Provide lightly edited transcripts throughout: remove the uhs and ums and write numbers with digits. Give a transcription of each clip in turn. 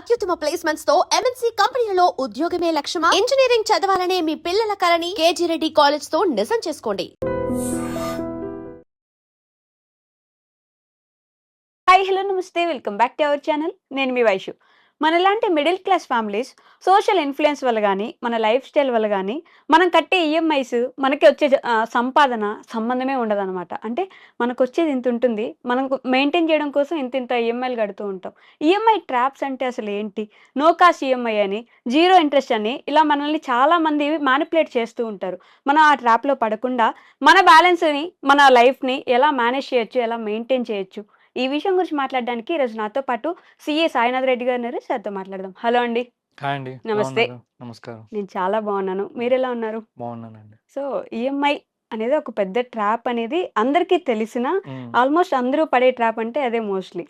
అత్యుత్తమ ప్లేస్మెంట్స్ తో ఎంఎన్సీ కంపెనీలలో ఉద్యోగమే లక్ష్యమా? ఇంజనీరింగ్ చదవాలనే మీ పిల్లల కలని కేజీ రెడ్డి కాలేజ్ తో నిజం చేసుకోండి. హాయ్ హలో నమస్తే welcome back to our channel. నేను మీ వైషు. మనలాంటి middle class families social influence వల్ల కానీ మన లైఫ్ స్టైల్ వల్ల కానీ మనం కట్టే ఈఎంఐస్ మనకి వచ్చే సంపాదన సంబంధమే ఉండదన్నమాట. అంటే మనకు వచ్చేది ఇంత ఉంటుంది, మనం మెయింటైన్ చేయడం కోసం ఇంత ఇంత ఈఎంఐలు కడుతూ ఉంటాం. ఈఎంఐ ట్రాప్స్ అంటే అసలు ఏంటి? నో కాస్ట్ ఈఎంఐ అని, జీరో ఇంట్రెస్ట్ అని ఇలా మనల్ని చాలామంది మ్యానిపులేట్ చేస్తూ ఉంటారు. మనం ఆ ట్రాప్లో పడకుండా మన బ్యాలెన్స్ని మన లైఫ్ని ఎలా మేనేజ్ చేయొచ్చు, ఎలా మెయింటైన్ చేయొచ్చు, ఈ విషయం గురించి మాట్లాడడానికి ఈరోజు నాతో పాటు సిఏ సాయినాథ్ రెడ్డి గారు ఉన్నారు. సార్తో మాట్లాడదాం. హలో అండి. హాయ్ అండి. నమస్తే. నమస్కారం. నేను చాలా బాగున్నాను. మీరెలా ఉన్నారు? బాగున్నానండి. సో ఈఎంఐ అనేది ఒక పెద్ద ట్రాప్ అనేది అందరికీ తెలిసిన, ఆల్మోస్ట్ అందరూ పడే ట్రాప్ అంటే అదే మోస్ట్లీ.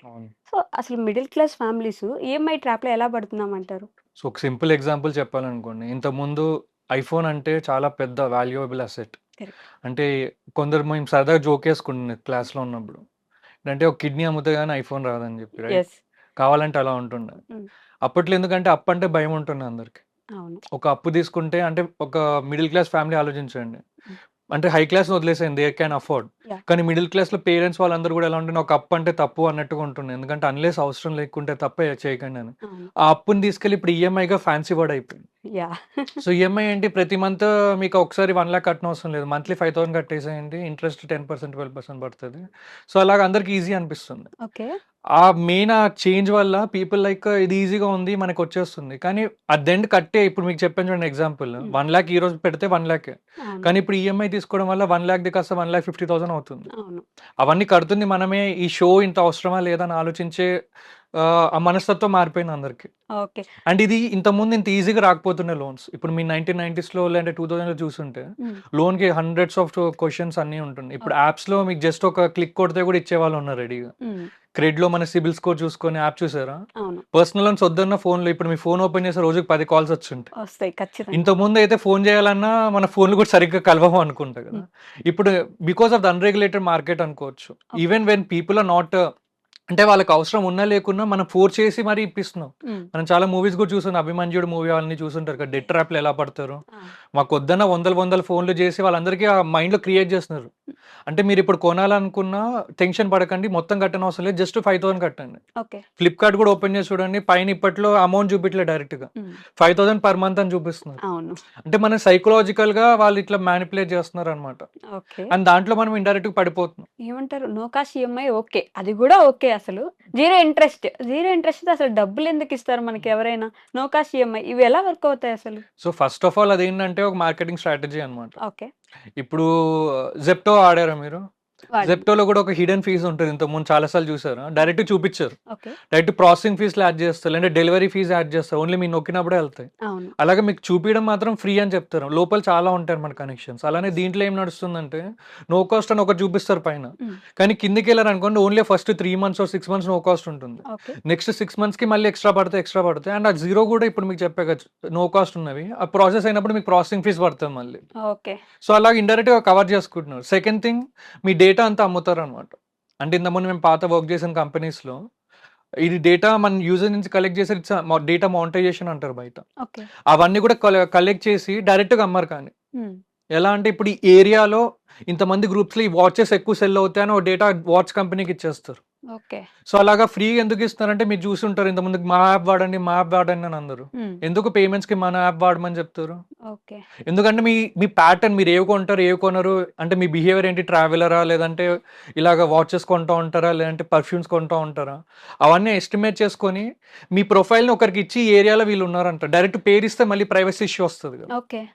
సో అసలు మిడిల్ క్లాస్ ఫ్యామిలీస్ ఈఎంఐ ట్రాప్లో ఎలా పడుతున్నామంటారు? సో ఒక సింపుల్ ఎగ్జాంపుల్ చెప్పాలనుకోండి, ఇంతకుముందు ఐఫోన్ అంటే చాలా పెద్ద వాల్యుయబుల్ అసెట్. అంటే కొందరు మేము సరదాగా జోకేసుకుంటున్నాం క్లాస్లో ఉన్నప్పుడు, అంటే ఒక కిడ్నీ అమ్ముతే కానీ ఐఫోన్ రాదని చెప్పి, రైట్? కావాలంటే అలా ఉంటుండే అప్పట్లో. ఎందుకంటే అప్పు అంటే భయం ఉంటుండే అందరికి. ఒక అప్పు తీసుకుంటే అంటే ఒక మిడిల్ క్లాస్ ఫ్యామిలీ ఆలోచించండి, అంటే హై క్లాస్ వదిలేసేయండి, దే క్యాన్ అఫోర్డ్. కానీ మిడిల్ క్లాస్ లో పేరెంట్స్ వాళ్ళందరూ కూడా ఎలా ఉంటుండే, ఒక అప్పు అంటే తప్పు అన్నట్టుగా ఉంటుంది. ఎందుకంటే అన్లెస్ అవసరం లేకుంటే తప్ప చేయకండి అని. ఆ అప్పుని తీసుకెళ్ళి ఇప్పుడు ఈఎంఐగా ఫ్యాన్సీ వర్డ్ అయిపోయింది. సో ఈఎంఐ ఏంటి, ప్రతి మంత్ మీకు ఒకసారి 1 lakh కట్టడం అవసరం లేదు, మంత్లీ 5,000 కట్టేసేయండి, ఇంట్రెస్ట్ 10% 12% పడుతుంది. సో అలాగ అందరికి ఈజీ అనిపిస్తుంది. ఆ మెయిన్ ఆ చేంజ్ వల్ల పీపుల్ లైక్ ఇది ఈజీగా ఉంది మనకు వచ్చేస్తుంది. కానీ అట్ ద ఎండ్ కట్టే, ఇప్పుడు మీకు చెప్పాను చూడండి ఎగ్జాంపుల్, 1 lakh ఈ రోజు పెడితే 1 lakh, కానీ ఇప్పుడు ఈఎంఐ తీసుకోవడం వల్ల 1 lakh కాస్త 1,50,000 అవుతుంది. అవన్నీ కడుతుంది మనమే. ఈ షో ఇంత అవసరమా లేదా అని ఆలోచించే ఆ మనస్తత్వం మారిపోయింది అందరికి. అండ్ ఇది ఇంతకుముందు ఇంత ఈజీగా రాకపోతుండే లోన్స్. ఇప్పుడు మీ 1990s లో లేదంటే 2000 లో చూస్తుంటే లోన్ కి హండ్రెడ్స్ ఆఫ్ క్వశ్చన్స్ అన్ని ఉంటుంది. ఇప్పుడు యాప్స్ లో మీకు జస్ట్ ఒక క్లిక్ కొడితే కూడా ఇచ్చే వాళ్ళు ఉన్నారు రెడీగా. క్రెడిట్ లో మన సిబిల్ స్కోర్ చూసుకొని యాప్ చూసారా, పర్సనల్ లోన్స్ వద్దన్న ఫోన్ లో ఇప్పుడు మీ ఫోన్ ఓపెన్ చేస్తే రోజుకి 10 calls వచ్చుంటాయి. ఇంత ముందు అయితే ఫోన్ చేయాలన్నా మన ఫోన్లు కూడా సరిగ్గా కలవము అనుకుంటా కదా. ఇప్పుడు because of the unregulated market అనుకోవచ్చు. Even when people are not, అంటే వాళ్ళకి అవసరం ఉన్నా లేకున్నా మనం ఫోర్స్ చేసి మరి ఇప్పిస్తున్నాం. మనం చాలా మూవీస్ కూడా చూస్తున్నాం, అభిమన్యుడు మూవీ వాళ్ళని చూస్తుంటారు కదా, డెట్ ట్రాప్లు ఎలా పడతారు. మాకు వద్దన్న వందల ఫోన్లు చేసి వాళ్ళందరికీ ఆ మైండ్ లో క్రియేట్ చేస్తున్నారు. అంటే మీరు ఇప్పుడు కొనాలనుకున్నా టెన్షన్ పడకండి, మొత్తం కట్టని అవసరం లేదు, జస్ట్ 5,000 కట్టండి. ఫ్లిప్కార్ట్ కూడా ఓపెన్ చేసి చూడండి, పైన ఇప్పట్లో అమౌంట్ చూపించలేదు, డైరెక్ట్ గా 5,000 per month అని చూపిస్తున్నారు. అంటే మనం సైకలాజికల్ గా వాళ్ళు ఇట్లా మ్యానిపులేట్ చేస్తున్నారు అనమాట. అండ్ దాంట్లో మనం ఇండైరెక్ట్ గా పడిపోతున్నాం. ఏమంటారు, నో కాస్ట్ ఈఎంఐ ఓకే, అది కూడా ఓకే. అసలు జీరో ఇంట్రెస్ట్ అసలు డబ్బులు ఎందుకు ఇస్తారు మనకి ఎవరైనా? నో కాస్ట్ ఈఎంఐ ఇవి ఎలా వర్క్ అవుతాయి అసలు? సో ఫస్ట్ ఆఫ్ ఆల్ అదేంటంటే ఒక మార్కెటింగ్ స్ట్రాటజీ అనమాట. ఇప్పుడు జెప్టో ఆడారా మీరు? జెప్టోలో కూడా ఒక హిడెన్ ఫీజు ఉంటుంది. ఇంత ముందు చాలా సార్లు చూసారు, డైరెక్ట్ చూపించారు. డైరెక్ట్ ప్రాసెసింగ్ ఫీజులు యాడ్ చేస్తారు, అంటే డెలివరీ ఫీజు యాడ్ చేస్తారు, ఓన్లీ మీరు నొక్కినప్పుడే వెళ్తాయి. అలాగే మీకు చూపించడం మాత్రం ఫ్రీ అని చెప్తారు, లోపల చాలా ఉంటాయి మన కనెక్షన్స్. అలానే దీంట్లో ఏం నడుస్తుందంటే నో కాస్ట్ అని ఒకటి చూపిస్తారు పైన, కానీ కిందికి వెళ్ళారు అనుకోండి only first 3 months or 6 months no cost ఉంటుంది. నెక్స్ట్ 6 months కి మళ్ళీ ఎక్స్ట్రా పడతాయి. అండ్ ఆ జీరో కూడా ఇప్పుడు మీకు చెప్పే కదా నో కాస్ట్ ఉన్నవి, ఆ ప్రాసెస్ అయినప్పుడు మీకు ప్రాసెసింగ్ ఫీజు పడుతుంది మళ్ళీ. సో అలాగే ఇండైరెక్ట్ గా కవర్ చేసుకుంటున్నారు. సెకండ్ థింగ్, మీ డేటా అంతా అమ్ముతారు అనమాట. అంటే ఇంతకుముందు మేము పాత వర్క్ చేసిన కంపెనీస్ లో ఇది డేటా మన యూజర్ నుంచి కలెక్ట్ చేసి డేటా మానిటైజేషన్ అంటారు బయట. అవన్నీ కూడా కలెక్ట్ చేసి డైరెక్ట్ గా అమ్మరు. కానీ ఎలా అంటే ఇప్పుడు ఈ ఏరియాలో ఇంతమంది గ్రూప్స్ లో ఈ వాచెస్ ఎక్కువ సెల్ అవుతాయని ఒక డేటా వాచ్ కంపెనీకి ఇచ్చేస్తారు. సో అలాగా ఫ్రీ ఎందుకు ఇస్తారంటే మీరు చూసుంటారు, ఇంతకుముందు మా యాప్ వాడండి అని అందరూ. ఎందుకు పేమెంట్స్ కి మన యాప్ వాడమని చెప్తారు? ఎందుకంటే మీ ప్యాటర్న్, మీరు ఏవి కొంటారు ఏవి కొనరు, అంటే మీ బిహేవియర్ ఏంటి, ట్రావెలరా లేదంటే ఇలాగ వాచెస్ కొంటూ ఉంటారా లేదంటే పర్ఫ్యూమ్స్ కొంటూ ఉంటారా, అవన్నీ ఎస్టిమేట్ చేసుకొని మీ ప్రొఫైల్ని ఒకరికి ఇచ్చి ఈ ఏరియాలో వీళ్ళు ఉన్నారంట, డైరెక్ట్ పేరు ఇస్తే మళ్ళీ ప్రైవసీ ఇష్యూ వస్తుంది కదా.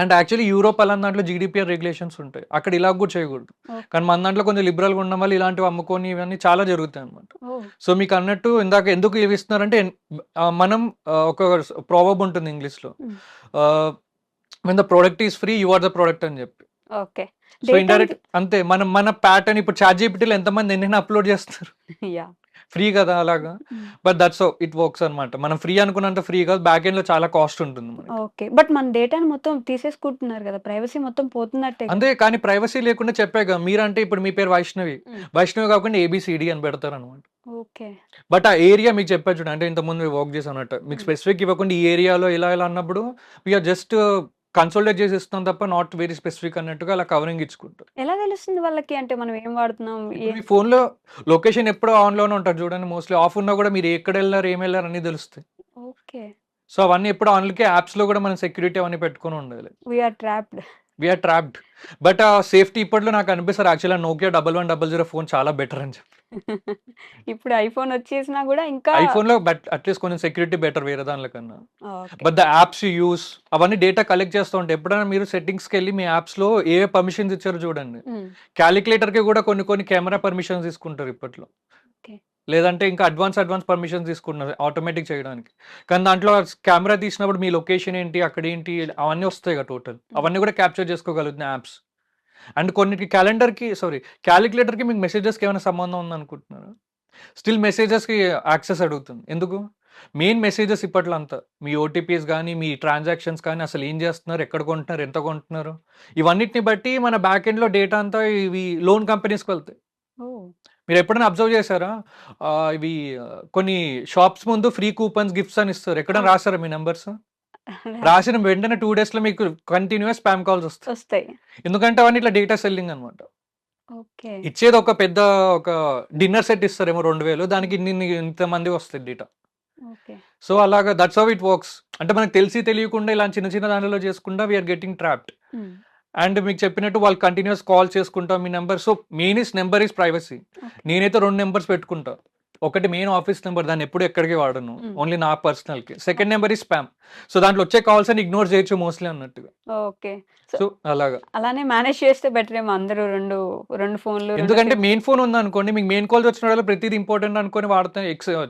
అండ్ యాక్చువల్లీ యూరోప్ అలా దాంట్లో జీడీపీఆర్ రెగ్యులేషన్స్ ఉంటాయి, అక్కడ ఇలా కూడా చేయకూడదు. కానీ మన దాంట్లో కొంచెం లిబరల్గా ఉండడం వల్ల ఇలాంటివి అమ్ముకొని ఇవన్నీ చాలా జరుగుతాయి అనమాట. సో మీకు అన్నట్టు ఇందాక ఎందుకు ఇవి ఇస్తున్నారంటే, మనం ఒక ప్రావర్బ్ ఉంటుంది ఇంగ్లీష్లో, when the product is free you are the product అని చెప్పి. సో ఇండైరెక్ట్ అంతే, మన ప్యాటర్న్ ఇప్పుడు చాట్ జీపీటీలో ఎంతమంది ఎన్నైనా అప్లోడ్ చేస్తారు. ఫ్రీ కదా అలాగా. But that's how it works అనమాట. మనం ఫ్రీ అనుకున్నంత ఫ్రీ కాదు. బ్యాక్ ఎండ్‌లో చాలా కాస్ట్ ఉంటుంది మనకి. ఓకే. బట్ మన డేటాని మొత్తం తీసేసుకుంటున్నారు గదా! ప్రైవసీ మొత్తం పోతున్నట్టేగా. అంతే కానీ ప్రైవసీ లేకుండా చెప్పాగా. మీరంటే ఇప్పుడు మీ పేరు వైష్ణవి. హ్మ్. వైష్ణవి కాకుండా ఏబీసీడీ అని పెడతారనమాట. ఓకే. బట్ ఆ ఏరియా మీకు చెప్పా చూడండి. అంటే ఇంతకుముందు మేము వర్క్ చేసామన్నట్టు. మీకు స్పెసిఫిక్ ఇవ్వకుండా ఈ ఏరియాలో ఇలా ఇలా అన్నప్పుడు వి ఆర్ జస్ట్ కన్సోలిడేట్ చేసి ఇస్తాం తప్ప నాట్ వెరీ స్పెసిఫిక్ అన్నట్టుగా అలా కవరింగ్ ఇచ్చుకుంటాం. ఎలా తెలుస్తుంది వాళ్ళకి? అంటే మనం ఏం వాడుతున్నాం? ఇప్పుడు మీ ఫోన్‌లో లొకేషన్ ఎప్పుడూ ఆన్‌లోనే ఉంటది చూడండి మోస్ట్‌లీ. ఆఫ్ ఉన్నా కూడా మీరు ఎక్కడెళ్లారు, ఏమెళ్లారు అన్నీ తెలుస్తాయి. ఓకే. సో అవన్నీ ఎప్పుడు ఆన్‌లకే యాప్స్‌లో కూడా మనం సెక్యూరిటీ అవన్నీ పెట్టుకొని ఉండాలి. We are trapped. We are trapped. But ఆ సేఫ్టీ ఇప్పట్లో నాకు అనిపిస్తది యాక్చువల్‌గా నోకియా 1100 ఫోన్ చాలా బెటర్ అని చెప్పి. ఇప్పుడు ఐఫోన్ వచ్చేసినా గూడా ఇంకా ఐఫోన్‌లో బట్ అట్‌లీస్ట్ కొంచెం సెక్యూరిటీ బెటర్ వేరే దానిల కన్నా. Okay. But the apps you use అవన్నీ డేటా కలెక్ట్ చేస్తూ ఉంటాయి. ఎప్పుడైనా మీరు సెట్టింగ్స్‌కెళ్ళి మీ యాప్స్‌లో ఏ పర్మిషన్స్ ఇచ్చారో చూడండి. హ్మ్. కాలిక్యులేటర్‌కి కూడా కొన్ని కెమెరా పర్మిషన్స్ తీసుకుంటారు ఇప్పట్లో. ఓకే. లేదంటే ఇంకా అడ్వాన్స్ పర్మిషన్స్ తీసుకుంటున్నారు ఆటోమేటిక్ చేయడానికి. కానీ దాంట్లో కెమెరా తీసినప్పుడు మీ లొకేషన్ ఏంటి, అక్కడేంటి అవన్నీ వస్తాయి కదా టోటల్. అవన్నీ కూడా క్యాప్చర్ చేసుకోగలుగుతున్నాయి యాప్స్. అండ్ కొన్నిటికి కాలిక్యులేటర్‌కి మీకు మెసేజెస్‌కి ఏమైనా సంబంధం ఉందనుకుంటున్నారా? స్టిల్ మెసేజెస్‌కి యాక్సెస్ అడుగుతుంది. ఎందుకు? మెయిన్ మెసేజెస్ ఇప్పట్లో అంతా. మీ ఓటీపీస్ గానీ, మీ ట్రాన్సాక్షన్స్ కానీ అసలు ఏం చేస్తున్నారు, ఎక్కడ కొంటున్నారు, ఎంత కొంటున్నారు, ఇవన్నిటిని బట్టి మన బ్యాక్ ఎండ్‌లో డేటా అంతా ఇవి లోన్ కంపెనీస్‌కి వెళ్తాయి. ఓహ్! మీరెప్పుడైనా అబ్జర్వ్ చేశారా? ఇవి కొన్ని షాప్స్ ముందు ఫ్రీ కూపన్స్, గిఫ్ట్స్ అని ఇస్తారు. ఆ! ఎక్కడైనా రాసారా మీ నంబర్స్? రాసిన వెంటనే 2 డేస్‌లో మీకు కంటిన్యూయస్ స్పామ్ కాల్స్ వస్తాయి. వస్తాయి. ఎందుకంటే అవన్నీ ఇట్లా డేటా సెల్లింగ్ అనమాట. ఓకే. ఇచ్చేది ఒక పెద్ద ఒక డిన్నర్ సెట్ ఇస్తారేమో 2000 దానికి ఇంతమంది వస్తాయి డేటా. ఓకే. సో అలాగా దట్స్ హౌ ఇట్ వర్క్స్. అంటే మనకు తెలిసి తెలియకుండా ఇలా చిన్న చిన్న దాంట్లో చేసుకుంటా we are getting trapped. Hmm. And మీకు చెప్పినట్టు వాళ్ళు కంటిన్యూయస్ కాల్ చేసుకుంటాం మీ number. So number is privacy. Okay. నేనైతే 2 నంబర్స్ పెట్టుకుంటా. ఒకటి మెయిన్ ఆఫీస్ నంబర్ దాన్ని ఎప్పుడు ఎక్కడికి వాడను. హ్మ్. ఓన్లీ నా పర్సనల్‌కి. Second number is spam. So దాంట్లో వచ్చే కాల్స్ అన్ని ఇగ్నోర్ చేయొచ్చు మోస్ట్‌లీ అన్నట్టుగా. ఓకే. సో సో అలాగా. అలానే మేనేజ్ చేస్తే బెటరేమో అందరూ 2 ఫోన్లు 2 ఎందుకంటే సిమ్. మెయిన్ ఫోన్ ఉందనుకోండి మీకు మెయిన్ కాల్స్ వచ్చినప్పుడల్లా ప్రతిది ఇంపార్టెంట్ అనుకోని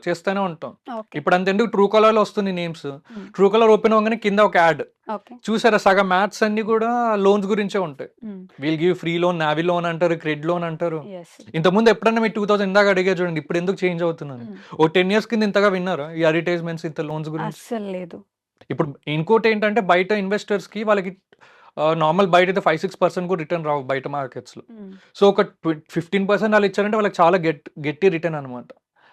చేస్తూనే ఉంటాం. ఓకే. ఇప్పుడు అంతెందుకు ట్రూ కాలర్‌లో వస్తుంది నేమ్స్. హ్మ్. ట్రూ కాలర్ ఓపెన్ అవ్వగానే కింద ఒక యాడ్. ఓకే. చూసారా సగం యాడ్స్ అన్నీ కూడా లోన్స్ గురించే ఉంటాయి. హ్మ్. We'll give free loan, navy loan అంటారు, క్రెడిట్ లోన్ అంటారు. యెస్. ఇంతకుముందు ఎప్పుడన్నా మీరు 2000 ఇందాక అడిగారు చూడండి. ఇప్పుడు ఎందుకు చేంజ్ అవుతుందని. హ్మ్. ఓ 10 ఇయర్స్ కింద ఇంతగా విన్నారా? ఈ అడ్వర్టైజ్‌మెంట్స్ ఇంత లోన్స్ గురించి? అస్సలు లేదు. ఇప్పుడు ఇంకోటేంటంటే బయట ఇన్వెస్టర్స్‌కి వాళ్ళకి నార్మల్ బయటైతే 5-6% కూడా రిటర్న్ రావు బయట మార్కెట్స్‌లో. హ్మ్. సో ఒక 15% వాళ్ళు ఇచ్చారంటే వాళ్ళకి చాలా గట్టి రిటర్న్ అనమాట.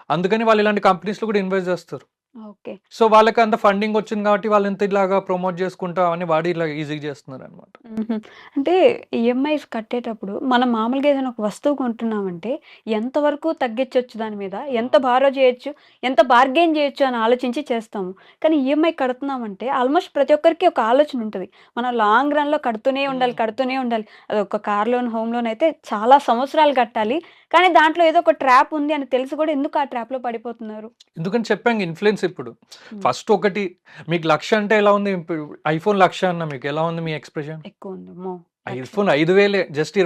అందుకని వాళ్ళు ఇలాంటి కంపెనీస్‌లో కూడా ఇన్వెస్ట్ చేస్తారు. ఓకే. సో వాళ్ళకి అంత ఫండింగ్ వచ్చింది కాబట్టి వాళ్ళు ఇంత ఇలాగా ప్రమోట్ చేసుకుంటా అవన్నీ వాడి ఇలా ఈజీగా చేస్తున్నారనమాట. హుహు. అంటే ఈఎంఐస్ కట్టేటప్పుడు మనం మామూలుగా ఏదైనా ఒక వస్తువు కొంటున్నామంటే ఎంతవరకు తగ్గించొచ్చు దాని మీద? ఎంత బారో చేయొచ్చు? ఎంత బార్గెయిన్ చేయొచ్చు అని ఆలోచించి చేస్తాము. కానీ ఈఎంఐ కడుతున్నామంటే ఆల్మోస్ట్ ప్రతి ఒక్కరికి ఒక ఆలోచన ఉంటది. మనం లాంగ్ రన్‌లో కడుతూనే ఉండాలి, కడుతూనే ఉండాలి. అదొక కార్ లోన్, హోమ్ లోన్ అయితే చాలా సంవత్సరాలు కట్టాలి. కానీ దాంట్లో ఏదో ఒక ట్రాప్ ఉంది అని తెలిసి కూడా ఎందుకు ఆ ట్రాప్‌లో పడిపోతున్నారు? ఎందుకని చెప్పాంగా ఇన్‌ఫ్లుయెన్స్ ఇప్పుడు. హ్మ్. ఫస్ట్ ఒకటి మీకు 1,00,000 అంటే ఎలా ఉంది? ఇప్పుడు ఐఫోన్ 1,00,000 అన్నా మీకు ఎలా ఉంది మీ ఎక్స్‌ప్రెషన్? ఎక్కువుంది. అమ్మో! ఐఫోన్ 5,000 జస్ట్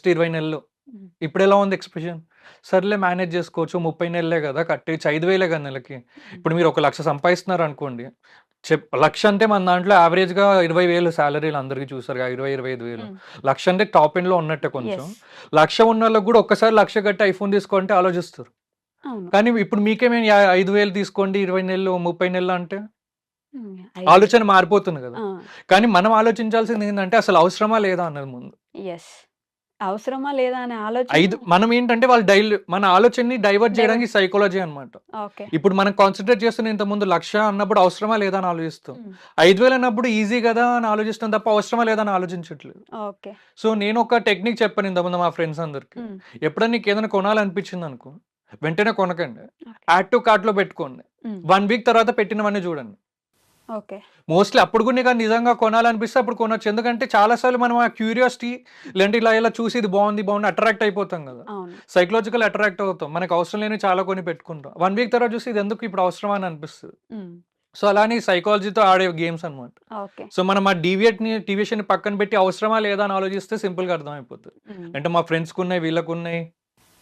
20 నెలలు. హ్మ్. ఇప్పుడెలా ఉంది ఎక్స్‌ప్రెషన్? సర్లే మేనేజ్ చేసుకోవచ్చు. 30 నెలలే కదా! కట్టేయచ్చు. 5,000 కదా నెలకి. హ్మ్. ఇప్పుడు మీరు ఒక 1,00,000 సంపాదిస్తున్నారనుకోండి. 1,00,000 అంటే మన దాంట్లో యావరేజ్‌గా 20,000 సాలరీలు అందరికి చూసారుగా 20,000-25,000. హ్మ్. 1,00,000 అంటే టాప్ ఎండ్‌లో ఉన్నట్టే కొంచెం. యెస్. 1,00,000 ఉన్నోళ్ళకి కూడా ఒక్కసారి 1,00,000 కట్టి ఐఫోన్ తీసుకో అంటే ఆలోచిస్తారు. అవును. కానీ ఇప్పుడు మీకేమైనా 5,000 తీసుకోండి 20 నెలలు, 30 నెలలు అంటే హ్మ్. ఆలోచన మారిపోతుంది కదా! ఆ! కానీ మనం ఆలోచించాల్సింది ఏందంటే అసలు అవసరమా లేదా అన్నది ముందు. యెస్. అవసరమా లేదా అనే ఆలోచన మనం ఏంటంటే మన ఆలోచనని డైవర్ట్ చేయడానికి సైకాలజీ అన్నమాట. ఓకే. ఇప్పుడు మనం కాన్సంట్రేట్ చేస్తున్న ఇంతకుముందు 1,00,000 అన్నప్పుడు అవసరమా లేదా అని ఆలోచిస్తాం. హ్మ్. 5,000 అన్నప్పుడు ఈజీ కదా అని ఆలోచిస్తాం తప్ప అవసరమా లేదా అని ఆలోచించట్లేదు. ఓకే. సో నేను ఒక టెక్నిక్ చెప్పాను ఇంతకుముందు మా ఫ్రెండ్స్ అందరికి. హ్మ్. ఎప్పుడైనా నీకు ఏదైనా కొనాలనిపించింది అనుకో వెంటనే కొనకండి. ఓకే. యాడ్ టు కార్ట్‌లో పెట్టుకోండి. హ్మ్. 1 వీక్ తర్వాత పెట్టినవన్నీ చూడండి. ఓకే. మోస్ట్‌లీ అప్పుడు కూడా నీకు నిజంగా కొనాలనిపిస్తే అప్పుడు కొనొచ్చు. ఎందుకంటే చాలా సార్లు మనం ఆ క్యూరియాసిటీ లేదంటే ఇలా చూసి ఇది బాగుంది అట్రాక్ట్ అయిపోతాం కదా! అవును. సైకలాజికల్ అట్రాక్ట్ అవుతాం. మనకు అవసరం లేనివి చాలా కొని పెట్టుకుంటాం. 1 వీక్ తర్వాత చూసి ఇది ఎందుకు ఇప్పుడు అవసరమా అని అనిపిస్తది. హ్మ్. సో అలానే సైకాలజీతో ఆడే గేమ్స్ అన్నమాట. ఓకే. సో మనం ఆ డీవియేషన్‌ని పక్కన పెట్టి అవసరమా లేదా అని ఆలోచిస్తే సింపుల్‌గా అర్థమైపోతది. హ్మ్. అంటే మా ఫ్రెండ్స్‌కున్నాయి, వీళ్ళకున్నాయి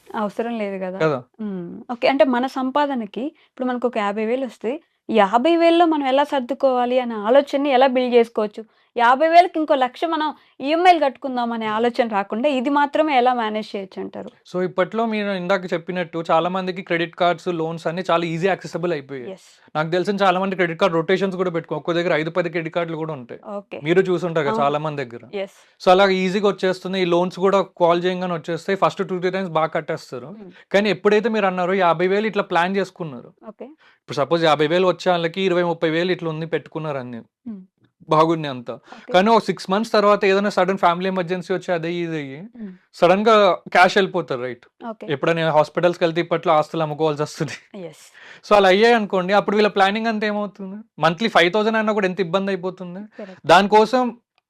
అవసరం లేదు గదా! కదా! హ్మ్. ఓకే. అంటే మన సంపాదనకి ఇప్పుడు మనకొక 50,000 వస్తే 50,000లో మనం ఎలా సర్దుకోవాలి అనే ఆలోచనని ఎలా బిల్డ్ జేసుకోవచ్చు? 50,000కి ఇంకో 1,00,000 మనం ఈఎంఐలు కట్టుకుందాం అనే ఆలోచన రాకుండా ఇది మాత్రమే ఎలా మేనేజ్ చేయొచ్చు అంటారు? సో ఇప్పట్లో మీరు ఇందాక చెప్పినట్టు చాలా మందికి క్రెడిట్ కార్డ్స్, లోన్స్ అన్ని చాలా ఈజీ యాక్సెసిబుల్ అయిపోయాయి. యెస్. నాకు తెలిసిన చాలా మంది క్రెడిట్ కార్డ్ రొటేషన్స్ కూడా పెట్టుకో ఒక్కో దగ్గర 5, 10 క్రెడిట్ కార్డులు కూడా ఉంటాయి. ఓకే. మీరు చూసుంటారు కదా అవును. చాలా మంది దగ్గర. యెస్. సో అలా ఈజీగా వచ్చేస్తుంది. ఈ లోన్స్ కూడా కాల్ చేయంగానే వచ్చేస్తాయి. ఫస్ట్ 2-3 టైమ్స్ బాగా కట్టేస్తారు. కానీ ఎప్పుడైతే మీరు అన్నారో 50,000 ఇట్లా ప్లాన్ చేసుకున్నారు. ఓకే. ఇప్పుడు సపోజ్ 50,000 వచ్చే వాళ్ళకి 20-30,000 ఇట్లా ఉంది పెట్టుకున్నారు అన్ని. హ్మ్. బాగున్నాయి అంతా. ఓకే. కానీ ఒక 6 మంత్స్ తర్వాత ఏదైనా సడన్ ఫ్యామిలీ ఎమర్జెన్సీ వచ్చి అది ఇది అయ్యి హ్మ్. సడన్ గా క్యాష్ వెళ్ళిపోతారు రైట్. ఓకే. ఎప్పుడైనా హాస్పిటల్స్కి వెళ్తే ఇప్పట్లో ఆస్తులు అమ్ముకోవాల్సి వస్తుంది. యెస్. సో అలా అయ్యాయి అనుకోండి అప్పుడు వీళ్ళ ప్లానింగ్ అంతా ఏమవుతుంది? మంత్లీ 5,000 అయినా కూడా ఎంత ఇబ్బంది అయిపోతుంది. కరెక్ట్. దానికోసం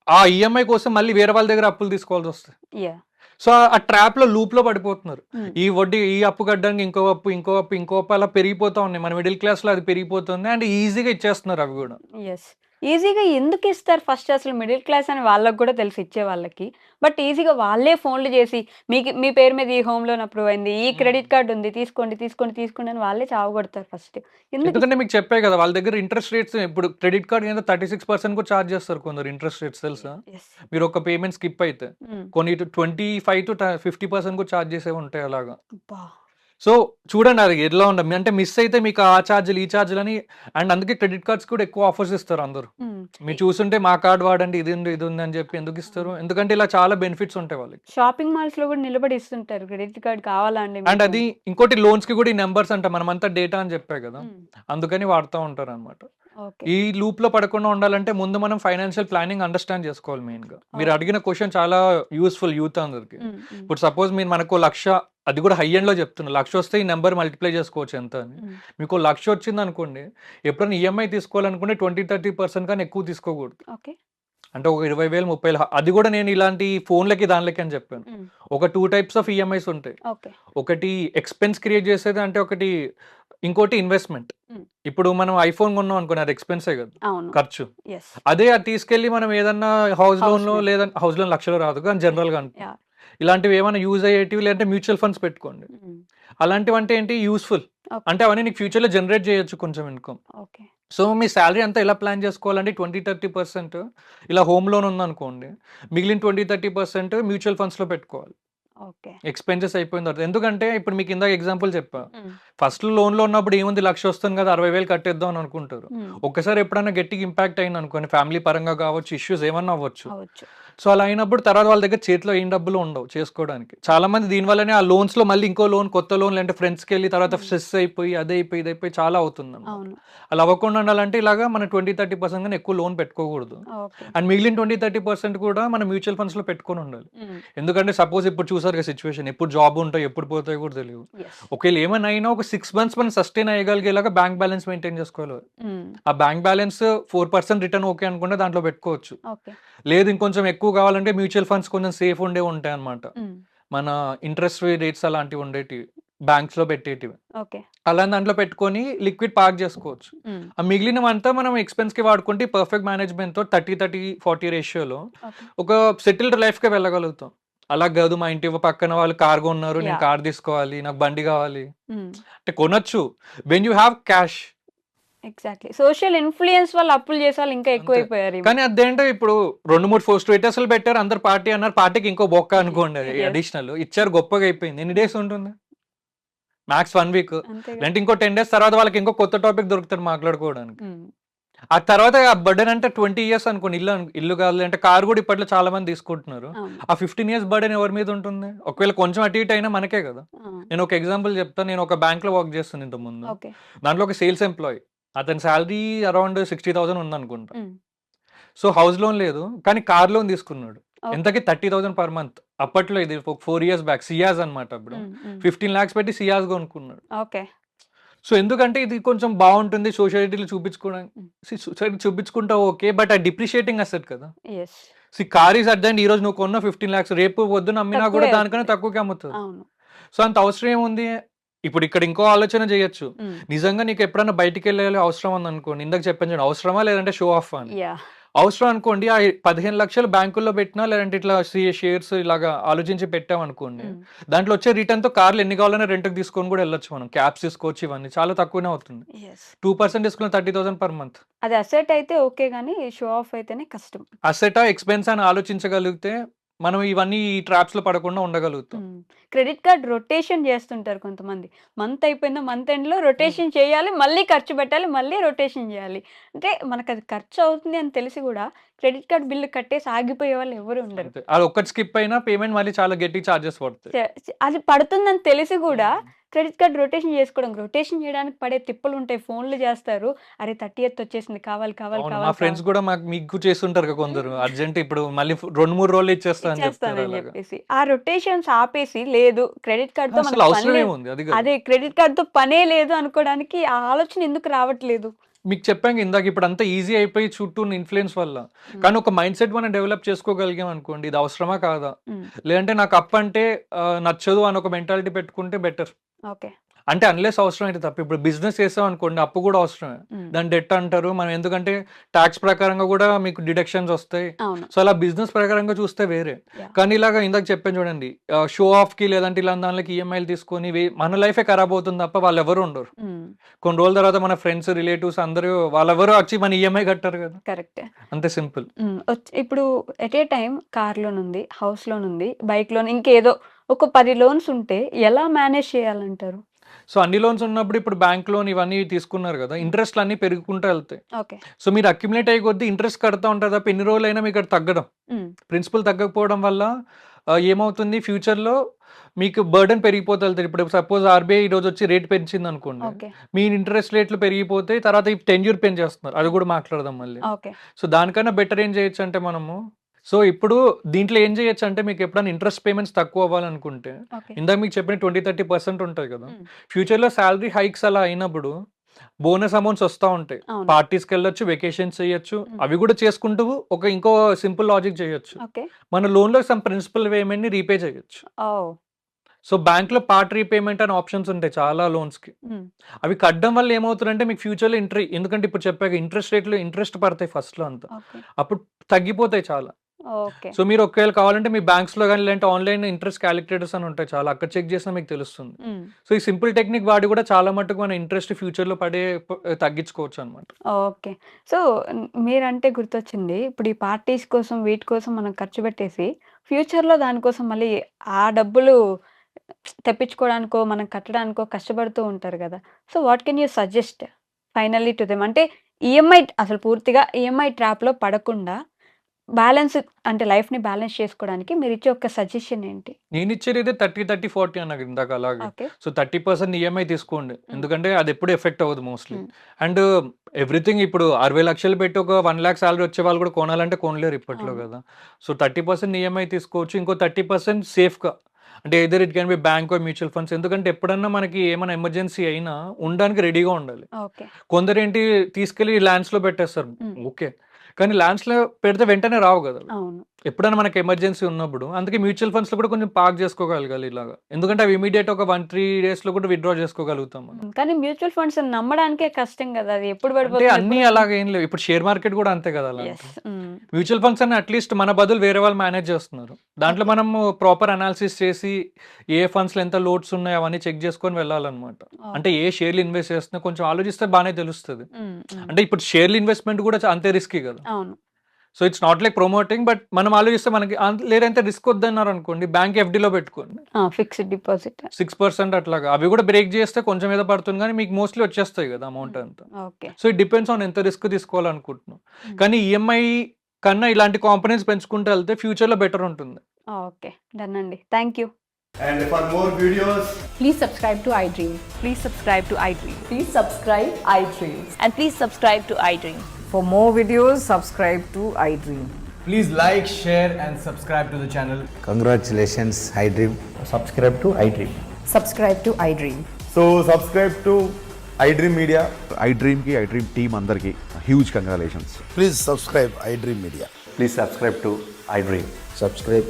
ఆ ఈఎంఐ కోసం మళ్ళీ వేరే వాళ్ళ దగ్గర అప్పులు తీసుకోవాల్సి వస్తుంది. యాహ్! సో ఆ ట్రాప్ లో లూప్ లో పడిపోతున్నారు. హ్మ్. ఈ వడ్డీ, ఈ అప్పు కట్టడానికి ఇంకో అప్పు, ఇంకో అప్పు, ఇంకో అప్పు అలా పెరిగిపోతా ఉన్నాయి. మన మిడిల్ క్లాస్ లో అది పెరిగిపోతుంది అండ్ ఈజీగా ఇచ్చేస్తున్నారు అవి కూడా. యెస్. ఈజీగా ఎందుకు ఇస్తారు ఫస్ట్ అసలు మిడిల్ క్లాస్ అని వాళ్ళకి కూడా తెలుసు ఇచ్చే వాళ్ళకి. బట్ ఈజీగా వాళ్ళే ఫోన్లు చేసి మీ పేరు మీద ఈ హోమ్ లోన్ అప్రూవ్ అయింది. ఈ క్రెడిట్ కార్డ్ ఉంది తీసుకోండి, తీసుకోండి, తీసుకోండి అని వాళ్ళే చావగొడతారు ఫస్ట్. ఎందుకు? ఎందుకంటే మీకు చెప్పే కదా వాళ్ళ దగ్గర ఇంట్రెస్ట్ రేట్స్ ఇప్పుడు క్రెడిట్ కార్డ్ కింద 36% కూడా చార్జ్ చేస్తారు కొందరు ఇంట్రెస్ట్ రేట్స్ తెలుసా? యెస్. మీరు ఒక పేమెంట్ స్కిప్ అయితే హ్మ్. కొన్ని 25-50% కూడా చార్జ్ చేసేవి ఉంటాయి అలాగా. అబ్బా! సో చూడండి అది ఎలా ఉండదు అంటే మిస్ అయితే మీకు ఆ ఛార్జీలు ఈ ఛార్జీలు అని అండ్ అందుకే క్రెడిట్ కార్డ్స్ కూడా ఎక్కువ ఆఫర్స్ ఇస్తారు అందరూ. హ్మ్. మీరు చూస్తుంటే మా కార్డ్ వాడండి ఇది ఉంది ఇది ఉంది అని చెప్పి ఎందుకు ఇస్తారు? ఎందుకంటే ఇలా చాలా బెనిఫిట్స్ ఉంటాయి వాళ్ళకి. షాపింగ్ మాల్స్ లో కూడా నిలబడి ఇస్తుంటారు క్రెడిట్ కార్డ్ కావాలా అండి అండ్ మీకు? అది ఇంకోటి లోన్స్ కి కూడా ఈ నెంబర్స్ అంట మనమంతా డేటా అని చెప్పే కదా హ్మ్. అందుకని వాడుతూ ఉంటారు అనమాట. ఓకే. ఈ లూప్ లో పడకుండా ఉండాలంటే ముందు మనం ఫైనాన్షియల్ ప్లానింగ్ అండర్స్టాండ్ చేసుకోవాలి మెయిన్ గా. మీరు ఓకే. అడిగిన క్వశ్చన్ చాలా యూస్ఫుల్ యూత్ అందరికి. హ్మ్. హ్మ్. ఇప్పుడు సపోజ్ మీరు మనకు 1,00,000 అది కూడా హై ఎండ్ లో చెప్తున్నా 1,00,000 వస్తే ఈ నెంబర్ మల్టిప్లై చేసుకోవచ్చు ఎంత అని. హ్మ్. మీకు 1,00,000 వచ్చింది అనుకోండి ఎప్పుడైనా ఈఎంఐ తీసుకోవాలనుకుంటే 20-30% కానీ ఎక్కువ తీసుకోకూడదు. ఓకే. అంటే ఒక 20,000 30,000 అది కూడా నేను ఇలాంటి ఫోన్లకి దానిలకి అని చెప్పాను. హ్మ్. ఒక 2 టైప్స్ ఆఫ్ ఈఎంఐస్ ఉంటాయి. ఓకే. ఒకటి ఎక్స్పెన్స్ క్రియేట్ చేసేది అంటే ఒకటి ఇంకోటి ఇన్వెస్ట్మెంట్. హ్మ్. ఇప్పుడు మనం ఐఫోన్ కొన్నాం అనుకోండి అది ఎక్స్పెన్సే కదా అవును. ఖర్చు. యెస్. అదే అది తీసుకెళ్ళి మనం ఏదన్నా హౌస్ హౌస్ లోన్ లో లోన్. లేదా హౌస్ లోన్ లక్షలు రాదు కానీ జనరల్ గా అనుకో యాహ్! ఇలాంటివి ఏమైనా యూజ్ అయ్యేటివి లేదంటే మ్యూచువల్ ఫండ్స్ పెట్టుకోండి. హ్మ్. అలాంటివి అంటే ఏంటి యూస్ఫుల్ ఓకే. అంటే అవన్నీ నీకు ఫ్యూచర్ లో జనరేట్ చేయొచ్చు కొంచెం ఇన్కమ్. ఓకే. సో మీ శాలరీ అంతా ఎలా ప్లాన్ చేసుకోవాలంటే 20-30% ఇలా హోమ్ లోన్ ఉందనుకోండి మిగిలిన 20-30% మ్యూచువల్ ఫండ్స్ లో పెట్టుకోవాలి. ఓకే. ఎక్స్పెన్సెస్ అయిపోయిన తర్వాత ఎందుకంటే ఇప్పుడు మీకు ఇందాక ఎగ్జాంపుల్ చెప్పా హ్మ్. ఫస్ట్ లోన్ లో ఉన్నప్పుడు ఏముంది 1,00,000 వస్తుంది కదా 60,000 కట్టేద్దాం అని అనుకుంటారు. హ్మ్. ఒక్కసారి ఎప్పుడైనా గట్టిగా ఇంపాక్ట్ అయింది అనుకోండి ఫ్యామిలీ పరంగా కావచ్చు ఇష్యూస్ ఏమన్నా అవ్వచ్చు. అవ్వచ్చు. సో అలా అయినప్పుడు తర్వాత వాళ్ళ దగ్గర చేతిలో ఏం డబ్బులు ఉండవు చేసుకోవడానికి. చాలా మంది దీనివల్లనే ఆ లోన్స్ లో మళ్ళీ ఇంకో లోన్ కొత్త లోన్ అంటే ఫ్రెండ్స్కి వెళ్ళి తర్వాత స్ట్రెస్ అయిపోయి అదే అయిపోయి ఇది అయిపోయి చాలా అవుతుంది. అవును. అలా అవ్వకుండా ఉండాలంటే ఇలాగా మన 20-30% కానీ ఎక్కువ లోన్ పెట్టుకోకూడదు. ఓకే. అండ్ మిగిలిన 20-30% కూడా మనం మ్యూచువల్ ఫండ్స్ లో పెట్టుకొని ఉండాలి. హ్మ్. ఎందుకంటే సపోజ్ ఇప్పుడు చూసారు కదా సిచ్యువేషన్ ఎప్పుడు జాబ్ ఉంటాయి ఎప్పుడు పోతాయి కూడా తెలియదు. యెస్. ఒకవేళ ఏమైనా అయినా ఒక 6 మంత్స్ మనం సస్టైన్ అయ్యగలిగేలాగా బ్యాంక్ బ్యాలెన్స్ మెయింటైన్ చేసుకోవాలి. హ్మ్. ఆ బ్యాంక్ బ్యాలెన్స్ 4% రిటర్న్ ఓకే అనుకుంటే దాంట్లో పెట్టుకోవచ్చు. ఓకే. లేదు ఇంకొంచెం ఎక్కువ కావాలంటే మ్యూచువల్ ఫండ్స్ కొంచెం సేఫ్ ఉంటాయి అన్నమాట. హ్మ్. మన ఇంట్రెస్ట్ రేట్స్ అలాంటివి ఉండేటివి బ్యాంక్స్ లో పెట్టేటివి ఓకే. అలా దాంట్లో పెట్టుకొని లిక్విడ్ పార్క్ చేసుకోవచ్చు. హ్మ్. ఆ మిగిలినవంతా మనం ఎక్స్పెన్స్ కి వాడుకుంటే పర్ఫెక్ట్ మేనేజ్మెంట్ తో 30-30-40 రేషియోలో ఓకే. ఒక సెటిల్డ్ లైఫ్ కి వెళ్ళగలుగుతాం. అలా కాదు మా ఇంటి పక్కన వాళ్ళు కార్ కొన్నారు నేను యాహ్! కార్ తీసుకోవాలి నాకు బండి కావాలి హ్మ్. అంటే కొనొచ్చు when you have cash. Exactly. Social influence వల్ల అప్పులు చేసే వాళ్ళు ఇంకా అంతే. ఎక్కువైపోయారు. కానీ అదేంటో ఇప్పుడు 2-3 స్టేటస్లు పెట్టారు అందరు పార్టీ అన్నారు పార్టీకి ఇంకో బొక్క అనుకోండి యెస్. అడిషనల్ ఇచ్చారు గొప్పగా అయిపోయింది. ఎన్ని డేస్ ఉంటుంది మ్యాక్స్ 1 వీక్ అంతేగా. లేదంటే ఇంకో 10 డేస్ తర్వాత వాళ్ళకి ఇంకో కొత్త టాపిక్ దొరుకుతారు మాట్లాడుకోవడానికి. హ్మ్. ఆ తర్వాత ఆ బర్డెన్ అంటే 20 ఇయర్స్ అనుకోండి ఇల్లు కాదు అంటే కార్ కూడా ఇప్పట్లో చాలా మంది తీసుకుంటున్నారు. అవును. ఆ 15 ఇయర్స్ బర్డెన్ ఎవరి మీద ఉంటుంది? ఒకవేళ కొంచెం అటు ఇటు అయినా మనకే కదా. ఆ! నేను ఒక ఎగ్జాంపుల్ చెప్తాను. నేను ఒక బ్యాంక్ లో వర్క్ చేస్తాను ఇంత ముందు. ఓకే. దాంట్లో ఒక సేల్స్ ఎంప్లాయీ అతని శాలరీ అరౌండ్ 60,000 ఉందనుకుంటా. హ్మ్. సో హౌస్ లోన్ లేదు కానీ కార్ లోన్ తీసుకున్నాడు. ఓకే. ఎంతకి 30,000 పర్ మంత్. అప్పట్లో ఇది 4 ఇయర్స్ బ్యాక్ సియాజ్ అనమాట. అప్పుడు హ్మ్. హ్మ్. 15 lakhs పెట్టి సియాజ్ కొనుక్కున్నాడు. ఓకే. సో ఎందుకంటే ఇది కొంచెం బాగుంటుంది సొసైటీలో చూపించుకోవడానికి. హ్మ్. సొసైటీ చూపించుకుంటా ఓకే బట్ ఆ డిప్రిషియేటింగ్ అసెట్ కదా. Yes. Car is at the end ఈ రోజు నువ్వు కొన్న 15 lakhs రేపు పొద్దున అమ్మినా కూడా తక్కువే దానికన్నా అవుతుంది. తక్కువకి అమ్ముతుంది. అవును. సో అంత అవసరం ఏముంది? ఇప్పుడు ఇక్కడ ఇంకో ఆలోచన చేయొచ్చు. హ్మ్. నిజంగా నీకు ఎప్పుడైనా బయటికి వెళ్ళాలి అవసరం ఉంది అనుకోండి ఇందాక చెప్పాను చూడండి అవసరమా లేదంటే షో ఆఫ్ అని. యాహ్! అవసరం అనుకోండి ఆ 15 లక్షలు బ్యాంకుల్లో పెట్టినా లేదంటే ఇట్లా షేర్స్ ఇలాగా ఆలోచించి పెట్టామనుకోండి, దాంట్లో వచ్చే రిటర్న్ తో కార్లు ఎన్ని కావాలన్నా రెంట్కి తీసుకొని కూడా వెళ్ళొచ్చు. మనం క్యాబ్స్ తీసుకోవచ్చు, ఇవన్నీ చాలా తక్కువనే అవుతుంది. 2% తీసుకున్న 30,000 పర్ మంత్. అది అసెట్ అయితే ఓకే గానీ షో ఆఫ్ అయితేనే కష్టం. అసెటా ఎక్స్పెన్స్ అని ఆలోచించగలిగితే మనం ఇవన్నీ ఈ ట్రాప్స్ లో పడకుండా ఉండగలుగుతాం. క్రెడిట్ కార్డ్ రొటేషన్ చేస్తుంటారు కొంతమంది. మంత్ అయిపోయిందో మంత్ ఎండ్‌లో రొటేషన్ చేయాలి, మళ్ళీ ఖర్చు పెట్టాలి, మళ్ళీ రొటేషన్ చేయాలి. అంటే మనకది ఖర్చు అవుతుంది అని తెలిసి కూడా క్రెడిట్ కార్డ్ బిల్లు కట్టేసి ఆగిపోయే వాళ్ళు ఎవరు ఉండరు. అంతే. అది ఒక్కటి స్కిప్ అయినా పేమెంట్ మళ్ళీ చాలా గట్టి చార్జెస్ పడతాయి. అది పడుతుందని తెలిసి కూడా క్రెడిట్ కార్డ్ రొటేషన్ చేయడానికి పడే తిప్పలు ఉంటాయి. ఫోన్లు చేస్తారు, అరే 30th వచ్చేసింది, కావాలి కావాలి అవును. మా కావాలి ఫ్రెండ్స్ కూడా మీకు చేస్తుంటారు కదా కొందరు, అర్జెంట్ ఇప్పుడు మళ్ళీ 2-3 రోజులు ఇచ్చేస్తా అని చెప్తారు. ఇచ్చేస్తానని అలాగా చెప్పేసి ఆ రొటేషన్స్ ఆపేసి లేదు క్రెడిట్ కార్డ్ తో అసలు మనకు పని అవసరం లేదు, ఏముంది అది కాదు. అదే క్రెడిట్ కార్డ్ తో పనే లేదు అనుకోవడానికి ఆ ఆలోచన ఎందుకు రావట్లేదు? మీకు చెప్పాను ఇందాక, ఇప్పుడు అంతా ఈజీ అయిపోయి చుట్టూ ఉన్న ఇన్ఫ్లుయెన్స్ వల్ల. కానీ ఒక మైండ్ సెట్ మనం డెవలప్ చేసుకోగలిగాం అనుకోండి, ఇది అవసరమా కాదా, లేదంటే నాకు అప్ అంటే నచ్చదు అని ఒక మెంటాలిటీ పెట్టుకుంటే బెటర్. ఓకే. అంటే అన్లెస్ అవసరం అయితే తప్ప. ఇప్పుడు బిజినెస్ చేసాం అనుకోండి, అప్పు కూడా అవసరమే. దాని డెట్ అంటారు మనం, ఎందుకంటే ట్యాక్స్ ప్రకారంగా కూడా మీకు డిడక్షన్స్ వస్తాయి. అవును. సో అలా బిజినెస్ ప్రకారంగా చూస్తే వేరే. కానీ ఇలాగా ఇందాక చెప్పాను చూడండి, షో ఆఫ్ కి లేదంటే ఇలా దానికి ఈఎంఐలు తీసుకొని మన లైఫే ఖరాబ్ అవుతుంది తప్ప వాళ్ళు ఎవరు ఉండరు. కొన్ని రోజుల తర్వాత మన ఫ్రెండ్స్ రిలేటివ్స్ అందరూ వాళ్ళెవరో వచ్చి మన ఈఎంఐ కట్టారు కదా. కరెక్ట్. అంతే సింపుల్. ఇప్పుడు at a time car loan ఉంది, హౌస్ లోన్ ఉంది, బైక్ లోన్, ఇంకేదో ఒక 10 లోన్స్ ఉంటే ఎలా మేనేజ్ చేయాలంటారు? సో అన్ని లోన్స్ ఉన్నప్పుడు ఇప్పుడు బ్యాంక్ లోన్ ఇవన్నీ తీసుకున్నారు కదా, ఇంట్రెస్ట్లు అన్ని పెరుగుకుంటూ వెళ్తాయి. ఓకే. సో మీరు అక్యుములేట్ అయ్యే కొద్దీ ఇంట్రెస్ట్ కడతా ఉంటారు తప్ప ఎన్ని రోజులైనా మీకు అది తగ్గడం. ప్రిన్సిపల్ తగ్గకపోవడం వల్ల ఏమవుతుంది, ఫ్యూచర్లో మీకు బర్డెన్ పెరిగిపోతే వెళ్తారు. ఇప్పుడు సపోజ్ ఆర్బీఐ ఈ రోజు వచ్చి రేట్ పెంచింది అనుకోండి, ఓకే. మీ ఇంట్రెస్ట్ రేట్లు పెరిగిపోతే తర్వాత ఈ టెన్యూర్ పెంచేస్తున్నారు, అది కూడా మాట్లాడదాం మళ్ళీ. ఓకే. సో దానికన్నా బెటర్ ఏం చేయొచ్చు అంటే మనము, సో ఇప్పుడు దీంట్లో ఏం చేయొచ్చు అంటే మీకు ఎప్పుడైనా ఇంట్రెస్ట్ పేమెంట్స్ తక్కువ అవ్వాలనుకుంటే, ఓకే. ఇందాక మీకు చెప్పిన 20-30% ఉంటుంది కదా, ఫ్యూచర్లో శాలరీ హైక్స్ అలా అయినప్పుడు బోనస్ అమౌంట్స్ వస్తూ ఉంటాయి. అవును. పార్టీస్కి వెళ్ళొచ్చు, వెకేషన్స్ చేయొచ్చు, అవి కూడా చేసుకుంటూ ఇంకో సింపుల్ లాజిక్ చేయొచ్చు. ఓకే. మన లోన్లో సమ్ ప్రిన్సిపల్ పేమెంట్ని రీపే చేయొచ్చు. సో బ్యాంక్లో పార్ట్ రీపేమెంట్ అనే ఆప్షన్స్ ఉంటాయి చాలా లోన్స్కి. అవి కట్టడం వల్ల ఏమవుతుందంటే మీకు ఫ్యూచర్లో ఎందుకంటే ఇప్పుడు చెప్పాక ఇంట్రెస్ట్ పడతాయి ఫస్ట్లో అంతా, అప్పుడు తగ్గిపోతాయి చాలా. ఓకే. సో మీరు ఒకవేళ కావాలంటే మీ బ్యాంక్స్లో కానీ లేదంటే ఆన్లైన్ ఇంట్రెస్ట్ క్యాలిక్యులేటర్స్ అని ఉంటాయి చాలా, అక్కడ చెక్ చేసినా మీకు తెలుస్తుంది. సో ఈ సింపుల్ టెక్నిక్ వాడి కూడా చాలా మటుకు మన ఇంట్రెస్ట్ ఫ్యూచర్లో తగ్గించుకోవచ్చు అనమాట. ఓకే. సో మీరంటే గుర్తొచ్చింది, ఇప్పుడు ఈ పార్టీస్ కోసం వీటి కోసం మనం ఖర్చు పెట్టేసి ఫ్యూచర్లో దానికోసం మళ్ళీ ఆ డబ్బులు తెప్పించుకోవడానికో మనం కట్టడానికో కష్టపడుతూ ఉంటారు కదా. So what can you suggest finally to them? అంటే ఈఎంఐ అసలు పూర్తిగా ఈఎంఐ ట్రాప్లో పడకుండా బ్యాలెన్స్ అంటే లైఫ్ని బ్యాలెన్స్ చేసుకోవడానికి మీరు ఇచ్చే ఒక సజెషన్ ఏంటి? నేను ఇచ్చేది అయితే 30-40 అన్నది ఇందాక అలాగే. ఓకే. సో 30% ఈఎంఐ తీసుకోండి, ఎందుకంటే అది ఎప్పుడు ఎఫెక్ట్ అవ్వదు మోస్ట్లీ. అండ్ ఎవ్రీథింగ్ ఇప్పుడు 60 లక్షలు పెట్టి ఒక 1 lakh శాలరీ వచ్చే వాళ్ళు కూడా కొనాలంటే కొనలేరు ఇప్పట్లో కదా. సో 30% ఈఎంఐ తీసుకోవచ్చు, ఇంకో 30% సేఫ్గా, అంటే either it can be bank mutual funds, ఎందుకంటే ఎప్పుడన్నా మనకి ఏమైనా ఎమర్జెన్సీ అయినా ఉండడానికి రెడీగా ఉండాలి. ఓకే. కొందరు ఏంటి తీసుకెళ్లి ల్యాండ్స్లో పెట్టేస్తారు, ఓకే, కానీ ల్యాండ్స్లో పెడితే వెంటనే రావు కదా. అవును. ఎప్పుడైనా మనకి ఎమర్జెన్సీ ఉన్నప్పుడు, అందుకే మ్యూచువల్ ఫండ్స్లో కూడా కొంచెం పార్క్ చేసుకోగలగాలి ఇలాగా, ఎందుకంటే అవి ఇమీడియట్ ఒక 1-3 daysలో కూడా విత్డ్రా చేసుకోగలుగుతాం మనం. కానీ మ్యూచువల్ ఫండ్స్ నమ్మడానికే కష్టం కదా, అది ఎప్పుడు అంటే పడిపోతుంది అన్ని అలాగే ఏం లేవు. ఇప్పుడు షేర్ మార్కెట్ కూడా అంతే కదా. అలా ఎస్. మ్యూచువల్ ఫండ్స్ అని అట్లీస్ట్ మన బదులు వేరే వాళ్ళు మేనేజ్ చేస్తున్నారు. దాంట్లో మనం ప్రాపర్ అనాలిసిస్ చేసి ఏ ఫండ్స్లో ఎంత లోడ్స్ ఉన్నాయి అవన్నీ చెక్ చేసుకొని వెళ్ళాలన్నమాట. అంటే ఏ షేర్లు ఇన్వెస్ట్ చేస్తున్నా కొంచెం ఆలోచిస్తే బాగానే తెలుస్తుంది. అంటే ఇప్పుడు షేర్లు ఇన్వెస్ట్మెంట్ కూడా అంతే రిస్కీ కదా. అవును. So it's not like promoting, but మనం ఆలోచిస్తే మనకి లేదంటే రిస్క్ వద్దన్నారు అనుకోండి, బ్యాంక్ ఎఫ్డీలో పెట్టుకోండి, ఫిక్స్డ్ డిపాజిట్ 6% అట్లాగా. అవి కూడా బ్రేక్ చేస్తే కొంచెం మీద పడుతుంది, కానీ మీకు మోస్ట్లీ వచ్చేస్తాయి కదా అమౌంట్ అంతా. Okay. So it depends on ఎంత రిస్క్ తీసుకోవాలనుకుంటున్నాం. కానీ ఈఎంఐ కన్నా ఇలాంటి కాంపోనెంట్స్ పెంచుకుంటూ వెళ్తే ఫ్యూచర్లో బెటర్ ఉంటుంది. ఓకే, డన్ అండి, thank you. And for more videos, Please subscribe to iDream. Please subscribe to iDream. Please subscribe iDream. And please subscribe to iDream. For more videos, subscribe to iDream. please like, share and subscribe to the channel. Congratulations, iDream. subscribe to iDream. Subscribe to iDream. So subscribe to iDream Media. iDream ki iDream team అందరికి huge congratulations. Please subscribe iDream Media. Please subscribe to iDream. Subscribe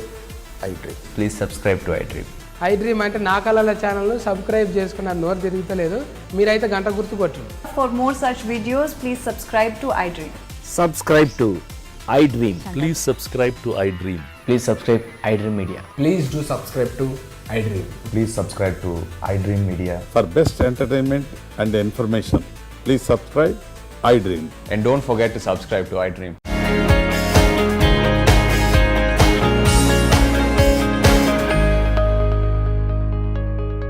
iDream. Please subscribe to iDream. iDream అంటే నా కళల ఛానల్ను subscribe చేసుకున్న నోరు తిరుగుతలేదు, మీరైతే గంట గుర్తు కొట్టండి. For more such videos, please subscribe to iDream. Subscribe to iDream. Please subscribe to iDream. Please subscribe iDream Media. Please do subscribe to iDream. Please subscribe to iDream Media. For best entertainment and information, please subscribe iDream. And don't forget to subscribe to iDream.